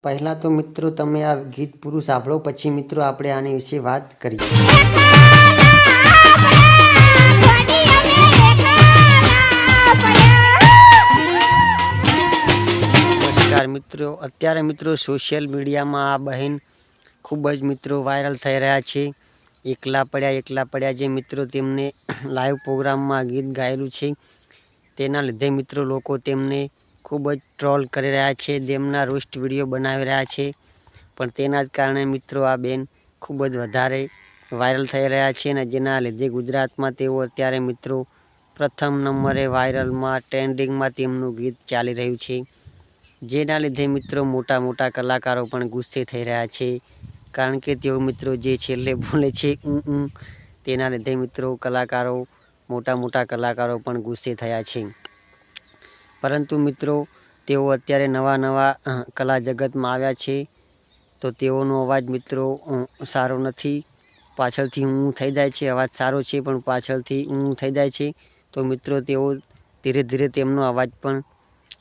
પહેલા તો મિત્રો તમે આ ગીત પૂરું સાંભળો, પછી મિત્રો આપણે આની વિશે વાત કરીએ. નમસ્કાર મિત્રો, અત્યારે મિત્રો સોશિયલ મીડિયામાં આ બહેન ખૂબ જ મિત્રો વાયરલ થઈ રહ્યા છે. એકલા પડ્યા જે મિત્રો તેમને લાઈવ પ્રોગ્રામમાં ગીત ગાયેલું છે, તેના લીધે મિત્રો લોકો તેમને ખૂબ જ ટ્રોલ કરી રહ્યા છે, તેમના રોસ્ટ વિડીયો બનાવી રહ્યા છે. પણ તેના જ કારણે મિત્રો આ બેન ખૂબ જ વધારે વાયરલ થઈ રહ્યા છે અને જેના લીધે ગુજરાતમાં તેઓ અત્યારે મિત્રો પ્રથમ નંબરે વાયરલમાં ટ્રેન્ડિંગમાં તેમનું ગીત ચાલી રહ્યું છે. જેના લીધે મિત્રો મોટા કલાકારો પણ ગુસ્સે થઈ રહ્યા છે, કારણ કે તેઓ મિત્રો જે છેલ્લે બોલે છે તેના લીધે મિત્રો મોટા કલાકારો પણ ગુસ્સે થયા છે. પરંતુ મિત્રો તેઓ અત્યારે નવા કલા જગતમાં આવ્યા છે, તો તેઓનો અવાજ મિત્રો સારો નથી. પાછળથી થઈ જાય છે, અવાજ સારો છે પણ પાછળથી થઈ જાય છે. તો મિત્રો તેઓ ધીરે તેમનો અવાજ પણ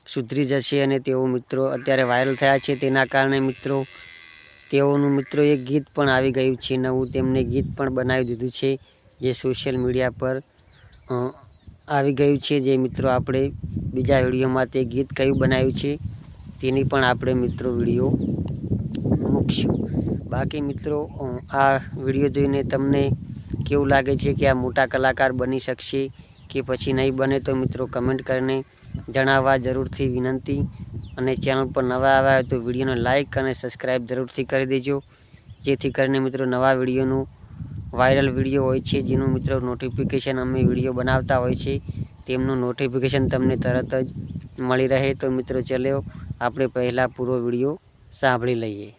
સુધરી જશે અને તેઓ મિત્રો અત્યારે વાયરલ થયા છે. તેના કારણે મિત્રો તેઓનું મિત્રો એક ગીત પણ આવી ગયું છે નવું, તેમને ગીત પણ બનાવી દીધું છે જે સોશિયલ મીડિયા પર આવી ગયું છે. જે મિત્રો આપણે બીજા વિડીયોમાં તે ગીત કયું બનાવ્યું છે તેની પણ આપણે મિત્રો વિડીયો મૂકશું. બાકી મિત્રો આ વિડીયો જોઈને તમને કેવું લાગે છે કે આ મોટા કલાકાર બની શકશે કે પછી નહીં બને, તો મિત્રો કમેન્ટ કરીને જણાવવા જરૂરથી વિનંતી. અને ચેનલ પર નવા આવ્યા હોય તો વિડીયોને લાઇક અને સબસ્ક્રાઈબ જરૂરથી કરી દેજો, જેથી કરીને મિત્રો નવા વિડીયોનું વાયરલ વિડીયો હોય છે જેનું મિત્રો નોટિફિકેશન અમે વિડીયો બનાવતા હોય છે તેમનું નોટિફિકેશન તમને તરત જ મળી રહે. તો મિત્રો ચલો આપણે પહેલાં પૂરો વિડીયો સાંભળી લઈએ.